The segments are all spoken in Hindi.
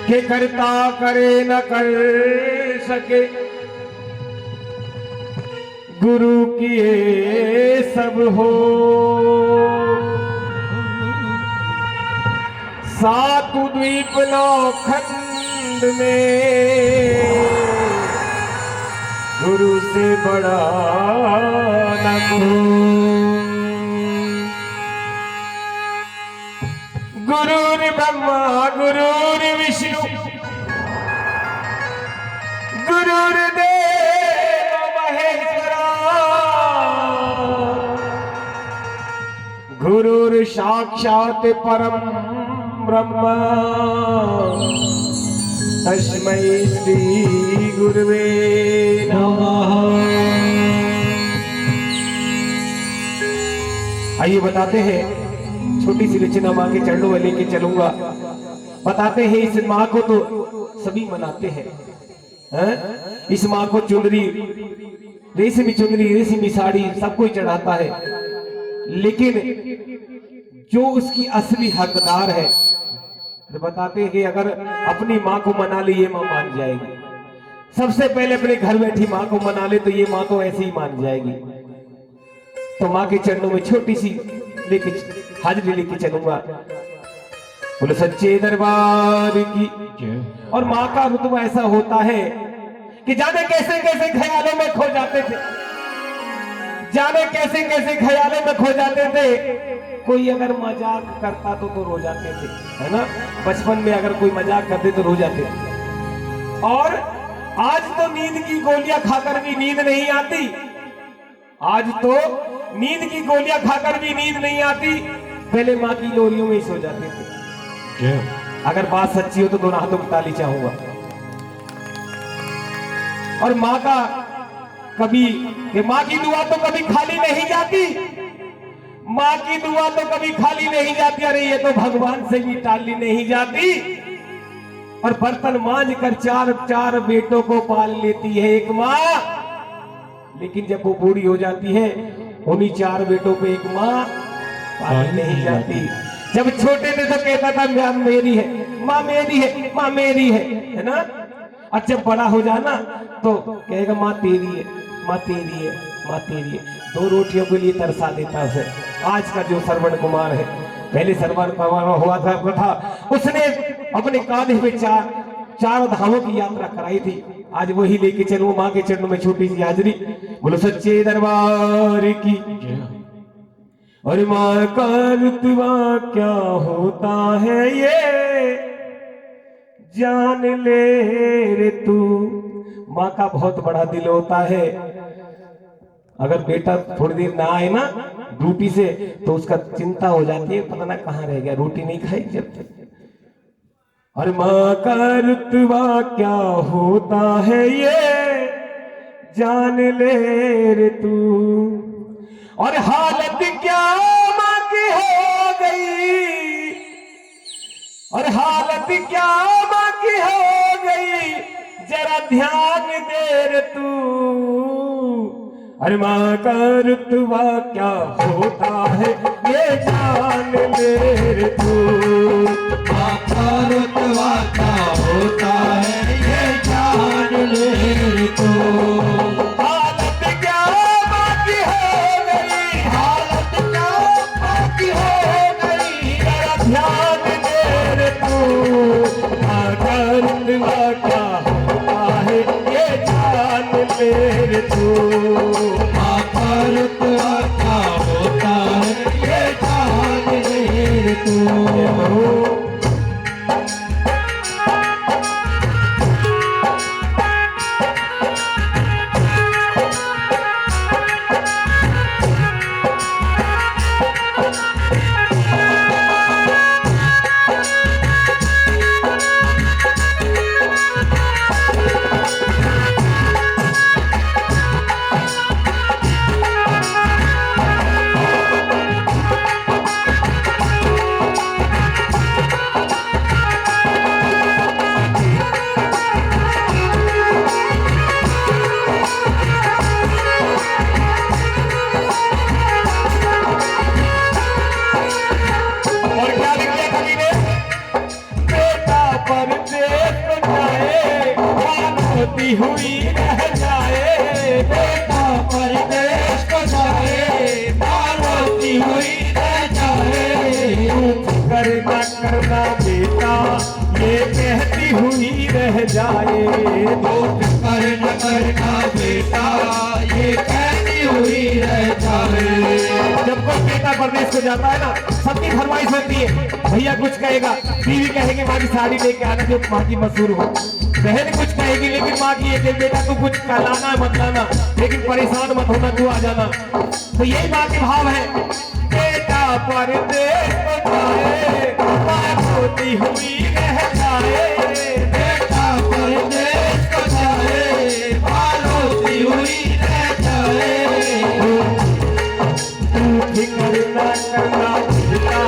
के करता करे न कर सके, गुरु किए सब हो। सातु द्वीप नौ खंड में गुरु से बड़ा न कोई। गुरुर् ब्रह्मा गुरुर् विष्णु गुरुर्देव महेश्वरा, गुरुर् साक्षात् परम ब्रह्म, तस्मै श्री गुरुवे नमः। आइए बताते हैं, छोटी सी रचना माँ के चरणों में लेके चलूंगा। बताते हैं इस माँ को तो सभी मनाते हैं, इस माँ को चुनरी, रेशमी चुनरी, रेशमी साड़ी सब कोई चढ़ाता है, लेकिन जो उसकी असली हकदार है, तो बताते हैं कि अगर अपनी माँ को मना ले ये माँ मान जाएगी। सबसे पहले अपने घर बैठी माँ को मना ले तो ये माँ तो ऐसे ही मान जाएगी। तो माँ के चरणों में छोटी सी लेके हाजिरी लेके चलूंगा। बोले सच्चे दरबार की। और माँ का रुतबा ऐसा होता है कि जाने कैसे कैसे ख्यालों में खो जाते थे, जाने कैसे कैसे ख्यालों में खो जाते थे। कोई अगर मजाक करता तो रो जाते थे, है ना। बचपन में अगर कोई मजाक करते तो रो जाते थे। और आज तो नींद की गोलियां खाकर भी नींद नहीं आती, आज तो नींद की गोलियां खाकर भी नींद नहीं आती। पहले माँ की लोरियों में ही सो जाते थे। अगर बात सच्ची हो तो दोनों हाथों की ताली चाहूंगा। और माँ का कभी, माँ की दुआ तो कभी खाली नहीं जाती, माँ की दुआ तो कभी खाली नहीं जाती। अरे ये तो भगवान से भी टाली नहीं जाती। और बर्तन मांझ कर चार चार बेटों को पाल लेती है एक माँ, लेकिन जब वो बूढ़ी हो जाती है उन्हीं चार बेटों पे एक माँ पाली नहीं जाती। जब छोटे थे तो कहता था माँ मेरी है, माँ मेरी है, माँ मेरी है ना। और जब बड़ा हो जाना तो कहेगा माँ तेरी है, माँ तेरी है, माँ तेरी है। दो रोटियों के लिए तरसा देता उसे। आज का जो श्रवण कुमार है, पहले श्रवण कुमार हुआ था, उसने अपने कांधे पे चार धामों की यात्रा कराई थी। आज वही लेके चलूं माँ के चरणों में छोटी सी हाजिरी। बोलो सच्चे दरबार की। और माँ का रुतबा क्या होता है ये जान ले रे तू। माँ का बहुत बड़ा दिल होता है। अगर बेटा थोड़ी देर ना आए ना ड्यूटी से तो उसका चिंता हो जाती है, पता ना कहाँ रह गया, रोटी नहीं खाई जब तक। और माँ का रुतबा क्या होता है ये जान ले रे तू। और हालत क्या माँ की हो गई, और हालत क्या माँ की हो गई, जरा ध्यान दे रे तू। अरे माँ का रुतबा क्या होता है ये जान ले रे तू। माँ का रुतबा क्या होता है ये जान ले रे तू। हालत क्या माँ की हो गई, हालत क्या माँ की हो गई, जरा ध्यान दे रे तू। माँ का रुतबा क्या होता है ये जान ले रे तू। माँ का रुतबा क्या होता है ये जान ले रे तू। रोती हुई रह जाए, बेटा परदेश को जाए, माँ रोती हुई रह जाए। करना करना बेटा ये कहती हुई रह जाए, दुख करना करना बेटा ये कहती हुई रह जाए। जब कोई बेटा परदेश को जाता है ना, सबकी फरमाइश होती है, भैया कुछ कहेगा, बीवी कहेगी माँ की साड़ी लेके आना जो माँ की मशहूर हो, बहन कुछ कहेगी, लेकिन माँ की ये बेटा तू कुछ लाना मत लाना, लेकिन परेशान मत होना, तू आ जाना। तो यही बात के भाव है, बेटा परदेश को जाए, माँ रोती हुई रह जाए, बेटा परदेश को जाए, माँ रोती हुई रह जाए। करना करना बेटा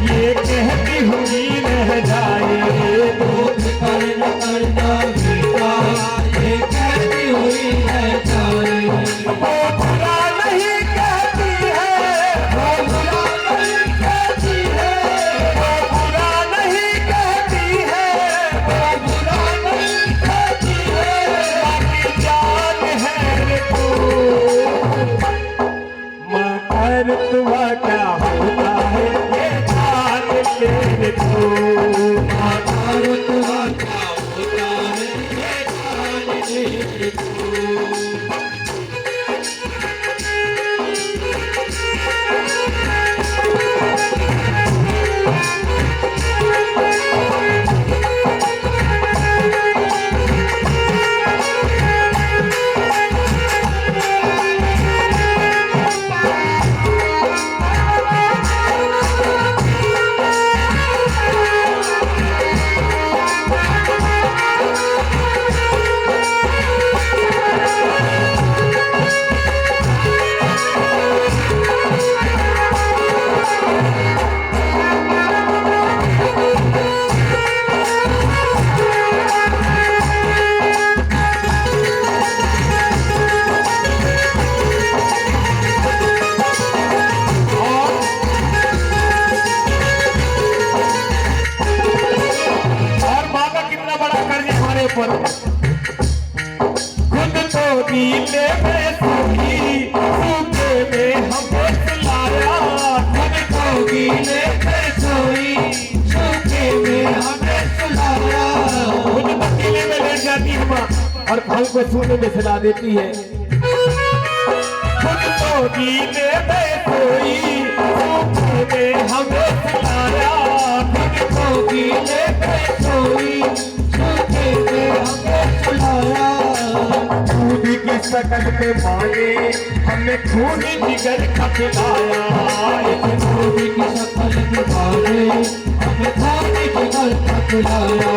ये कहती हुई रह जाए, दुख करना करना बेटा ये कहती हुई रह जाए। वो बुरा नहीं कहती है, वो बुरा नहीं कहती है, वो बुरा नहीं कहती है, वो बुरा नहीं कहती है। बाकी जान है रे तू, माँ कर तुआ क्या होता है ये जान ले रे तू, माँ का रुतबा क्या होता है ये जान ले तू। पर खुद तो नीले में सोई, सूखे में हमें सुलाया, खुद तो गीले में सोई, सूखे में हमें सुलाया। खुद तो गीले में लेट जाती है माँ और फल को सूखे में सुला देती है। खुद तो गीले में सोई, सूखे में हमें सुलाया, खुद तो गीले में सोई, सूखे में हमें सुलाया। दूध की शकल में मांगे हमने खून जिगर का पिलाया, दूध की शकल में मांगे हमें खून जिगर का पिलाया।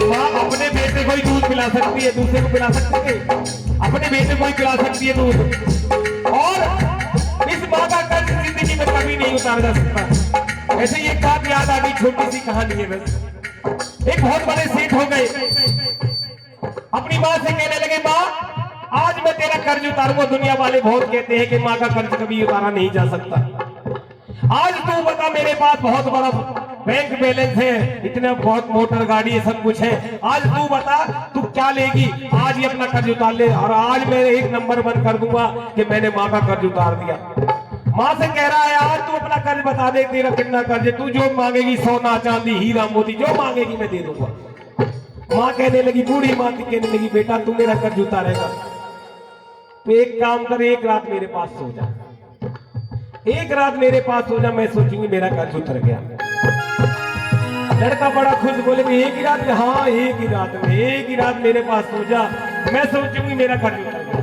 माँ अपने बेटे को ही दूध पिला सकती है, दूसरे को पिला सकती है? अपने बेटे को ही पिला सकती है दूध। और इस माँ का कर्ज जिंदगी में कभी नहीं उतारा जा सकता। ऐसे ये बात याद आ गई, छोटी सी कहानी है बस। एक बहुत बड़े सेठ हो गए, अपनी माँ से कहने लगे, माँ आज मैं तेरा कर्ज उतारूंगा। दुनिया वाले बहुत कहते हैं कि माँ का कर्ज कभी उतारा नहीं जा सकता। आज तू बता, मेरे पास बहुत बड़ा बैंक बैलेंस है, इतना बहुत मोटर गाड़ी है, सब कुछ है। आज तू बता तू क्या लेगी, आज ही अपना कर्ज उतार ले और आज मैं एक नंबर बंद कर दूंगा कि मैंने माँ का कर्ज उतार दिया। माँ से कह रहा है, यार तू अपना कर्ज बता दे, तेरा कितना कर्ज है, तू जो मांगेगी सोना चांदी हीरा मोती जो मांगेगी मैं दे दूंगा। माँ कहने लगी, बूढ़ी माँ कहने लगी, बेटा तू मेरा कर्ज उतारेगा तो एक काम कर, एक रात मेरे पास सो जा, एक रात मेरे पास सो जा, मैं सोचूंगी मेरा कर्ज उतर गया। लड़का बड़ा खुश, बोले कि एक ही रात में? हाँ एक ही रात में, एक ही रात मेरे पास सो जा, मैं सोचूंगी मेरा कर्ज उतर गया।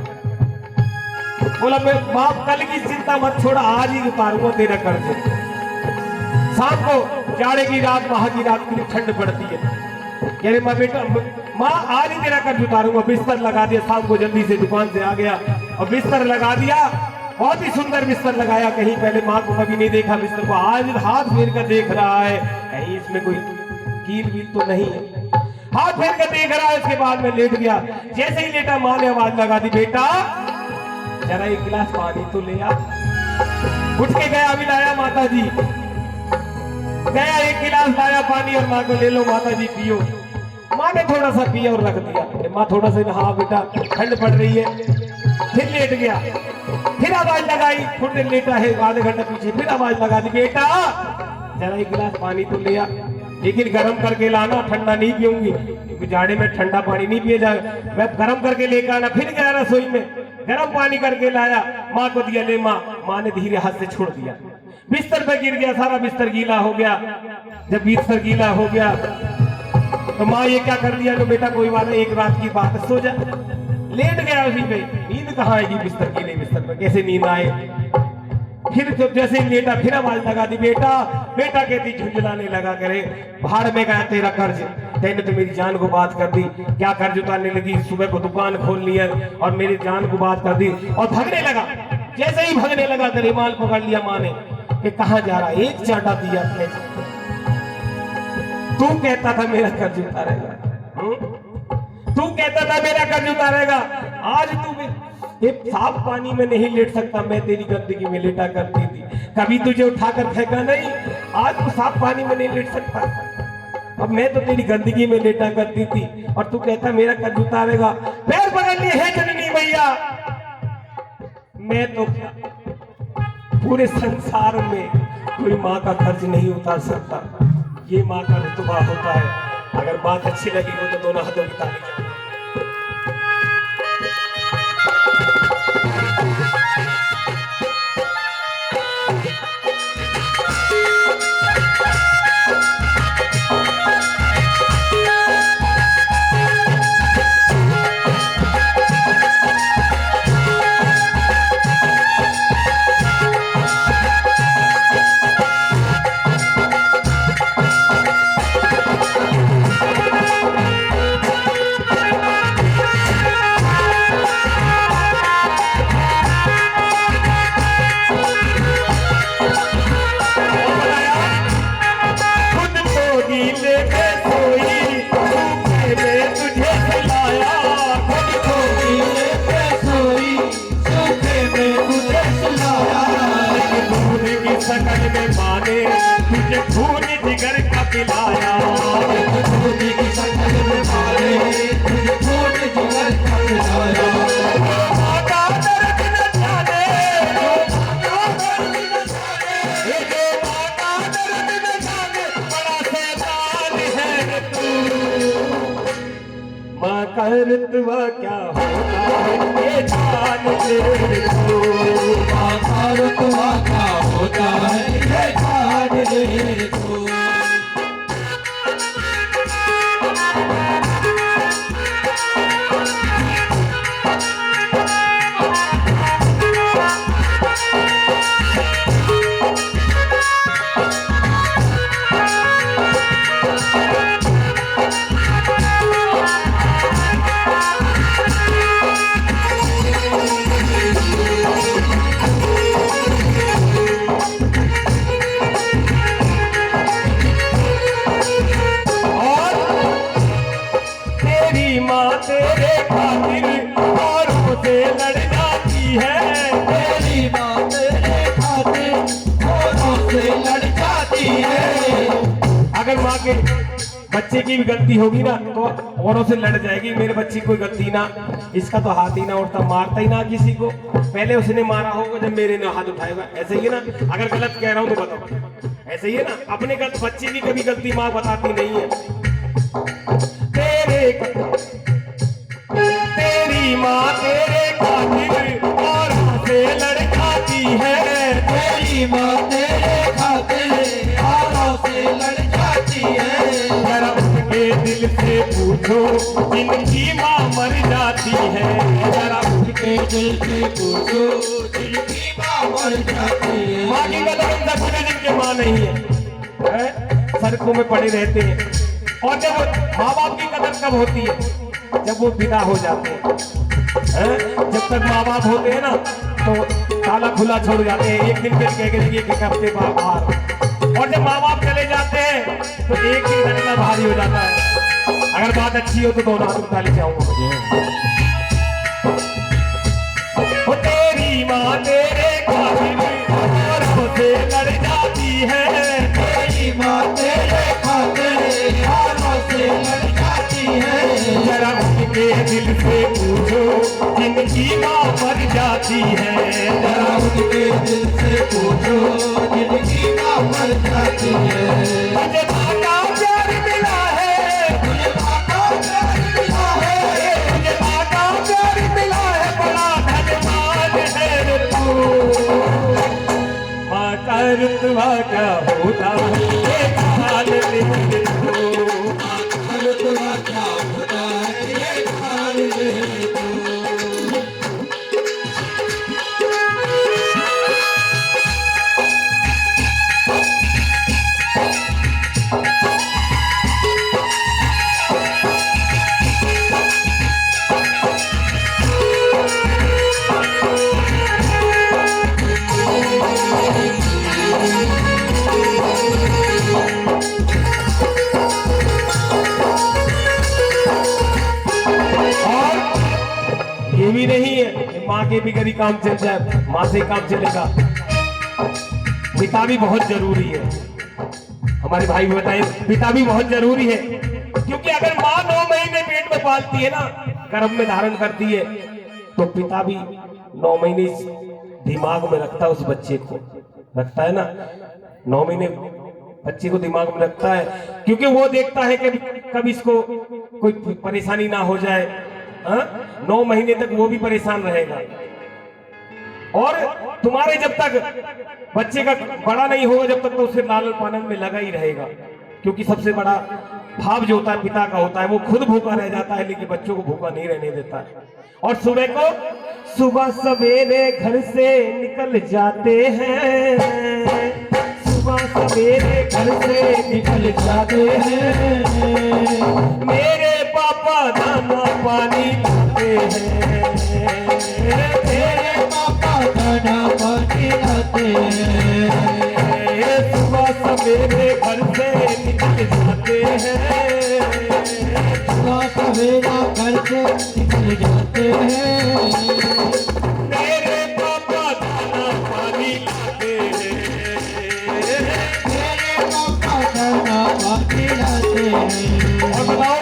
बोला, मैं बाप कल की चिंता मत छोड़ा, आज ही उतारूंगा तेरा कर्ज। शाम को जाड़े की रात, वहां की रात की ठंड पड़ती है, कह रहे माँ बेटा, माँ आज ही तेरा कर्ज उतारूंगा। बिस्तर लगा दिया, शाम को जल्दी से दुकान से आ गया और बिस्तर लगा दिया, बहुत ही सुंदर बिस्तर लगाया, कहीं पहले माँ को कभी नहीं देखा बिस्तर को, आज हाथ फेर कर देख रहा है कहीं इसमें कोई कील वील तो नहीं है, हाथ फेर कर देख रहा है। उसके बाद में लेट गया, जैसे ही लेटा माँ ने आवाज लगा दी, बेटा जरा एक गिलास पानी तो ले आ। उठ के गया, अभी लाया माता जी, गया एक गिलास लाया पानी और माँ को, ले लो माता जी पियो। माँ ने थोड़ा सा पिया और रख दिया कि माँ थोड़ा सा हाँ बेटा ठंड पड़ रही है। फिर लेट गया, फिर आवाज लगाई, थोड़ी देर लेटा है, आधे घंटे पीछे फिर आवाज लगा दी, बेटा जरा एक गिलास पानी तो ले आ, लेकिन गर्म करके लाना, ठंडा नहीं पीऊंगी क्योंकि जाड़े में ठंडा पानी नहीं पिया जाएगा, मैं गर्म करके लेकर आना। फिर गया रसोई में, गर्म पानी करके लाया, माँ को दिया, ले माँ। माँ ने धीरे हाथ से छोड़ दिया, बिस्तर पे गिर गया, सारा बिस्तर गीला हो गया। जब बिस्तर गीला हो गया तो माँ ये क्या कर दिया, तो बेटा कोई बात नहीं, एक रात की बात, सो जा। लेट गया उसी पे, नींद कहाँ आएगी बिस्तर गीले बिस्तर पे, कैसे नींद आए। फिर तो जैसे ही लेटा फिर आवाज लगा दी, बेटा बेटा कहती झुंझलाने लगा, करे भाड़ में गया तेरा कर्ज, तेने तो मेरी जान को बात कर दी। क्या कर्ज उतारने लगी, सुबह को दुकान खोल लिया और मेरी जान को बात कर दी और भागने लगा। जैसे ही भागने लगा तो रुमाल पकड़ लिया माँ ने कि कहाँ जा रहा, एक चाटा दिया अपने। तू कहता था मेरा कर्ज उतारेगा, तू कहता था मेरा कर्ज उतारेगा, आज तू ये साफ पानी में नहीं लेट सकता, मैं तेरी गंदगी में लेटा करती थी, कभी तुझे उठाकर फेंका नहीं, आज तू साफ पानी में नहीं लेट सकता, अब मैं तो तेरी गंदगी में लेटा करती थी और तू कहता मेरा कर्ज उतारेगा। पैर पकड़ लिए है जननी मैया, मैं तो पूरे संसार में कोई माँ का कर्ज नहीं उतार सकता, ये माँ का रुतबा होता है। अगर बात अच्छी लगी हो तो दोनों हाथों की ताली बजाओ। तुझे खून जिगर का पिलाया, खून की शक्ल में मारे, तुझे खून जिगर का पिलाया। माता दर्द न जाने, माता दर्द न जाने, ये माता दर्द न जाने, बड़ा शैतान है तू। माँ का रुतबा क्या होता है ये जान ले तू, माँ का रुतबा क्या होता है ये जान ले तू। तेरे खातिर औरों से लड़ जाती है, तेरी माँ तेरे खातिर औरों से लड़ जाती है। अगर माँ के बच्चे की भी गलती होगी ना तो औरों से लड़ जाएगी, मेरे बच्चे की कोई गलती ना, इसका तो हाथ ही ना उठता, मारता ही ना किसी को, पहले उसने मारा होगा जब मेरे ने हाथ उठाएगा। ऐसे ही है ना, अगर गलत कह रहा हूं तो बताओ, ऐसे ही है ना। अपने गलत बच्चे की कभी गलती माँ बताती नहीं है। तेरी माँ तेरे खातिर औरों से लड़ जाती है, तेरी माँ तेरे खातिर औरों से लड़ जाती है। जरा उसके दिल से पूछो जिनकी माँ मर जाती है, जरा उसके दिल से पूछो जिनकी माँ मर जाती है। माँ की कदर पूरे जिनके माँ नहीं है, सड़कों में पड़े रहते हैं। और जब माँ बाप की कदर कब होती है, जब वो विदा हो जाते हैं। जब तक माँ बाप होते हैं ना तो ताला खुला छोड़ जाते हैं, एक दिन फिर कह के एक हफ्ते बाहर। और जब माँ बाप चले जाते हैं तो एक दिन लगना भारी हो जाता है। अगर बात अच्छी हो तो दोनों हाथ उठा ले जाऊंगा। तेरी माँ तेरे खातिर औरों से लड़ जाती है, तेरी माँ तेरे खातिर औरों से लड़ जाती है। जरूरी नहीं है माँ के भी कभी काम चल जाए, माँ से ही काम चलेगा। पिता भी बहुत जरूरी है। हमारे भाई बताए पिता भी बहुत जरूरी है, क्योंकि अगर माँ 9 महीने पेट में पालती है ना, गर्भ में धारण करती है, तो पिता भी 9 महीने दिमाग में रखता है, उस बच्चे को रखता है ना, 9 महीने बच्चे को दिमाग में रखता है, क्योंकि वो देखता है कि कभी इसको कोई परेशानी ना हो जाए। 9 महीने तक वो भी परेशान रहेगा। और तुम्हारे जब तक बच्चे का बड़ा नहीं होगा, जब तक तो उसे लालन पालन में लगा ही रहेगा, क्योंकि सबसे बड़ा भाव जो होता है पिता का होता है। वो खुद भूखा रह जाता है लेकिन बच्चों को भूखा नहीं रहने देता है। और सुबह सवेरे घर से निकल जाते हैं, सुबह सवेरे घर से निकल जाते हैं, मेरे पापा दाना पानी लाते हैं, मेरे पापा दाना पानी लाते हैं, सुबह सवेरे घर से निकल जाते हैं, सुबह सवेरा घर से निकल जाते हैं, मेरे पापा दाना पानी लाते हैं, मेरे पापा दाना पानी लाते हैं। और बताओ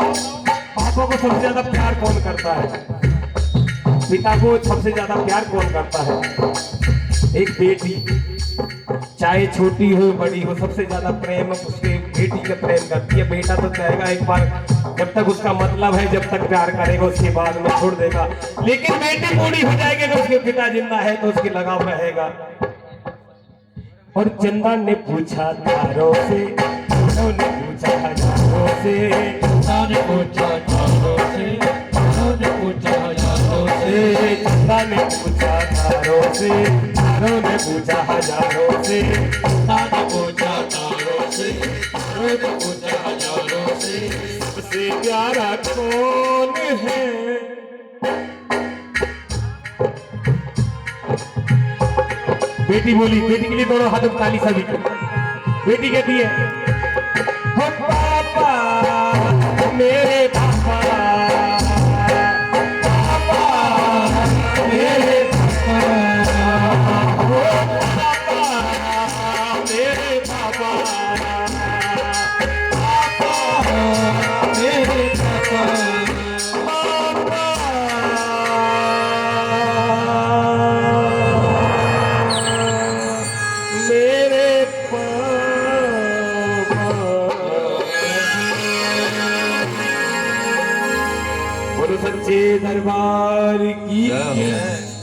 पापा को सबसे ज्यादा प्यार कौन करता है? पिता को सबसे ज्यादा प्यार कौन करता है? एक बेटी, चाहे छोटी हो बड़ी हो, सबसे ज्यादा प्रेम उसके बेटी का प्रेम करती है। बेटा तो चाहेगा एक बार, जब तक उसका मतलब है, जब तक प्यार करेगा, उसके बाद में छोड़ देगा। लेकिन बेटी बूढ़ी हो जाएगी तो उसके पिता जिंदा है तो उसकी लगाव रहेगा। और चंदा ने पूछा तारों से, उन्होंने पूछा हजारों से, ने पूछा तारों से, ने पूछा हजारों से, चंदा ने पूछा तारों से, तारों ने पूछा हजारों से, ने पूछा तारों से, ने पूछा हजारों से, सबसे प्यारा कौन है? बेटी बोली, बेटी के लिए दोनों हाथों में ताली सभी को। बेटी कहती है, हो पापा मेरे पापा, पापा मेरे पापा, हो पापा मेरे पापा, पापा मेरे पापा, मेरे पापा। बोलो सच्चे दरबार की जय।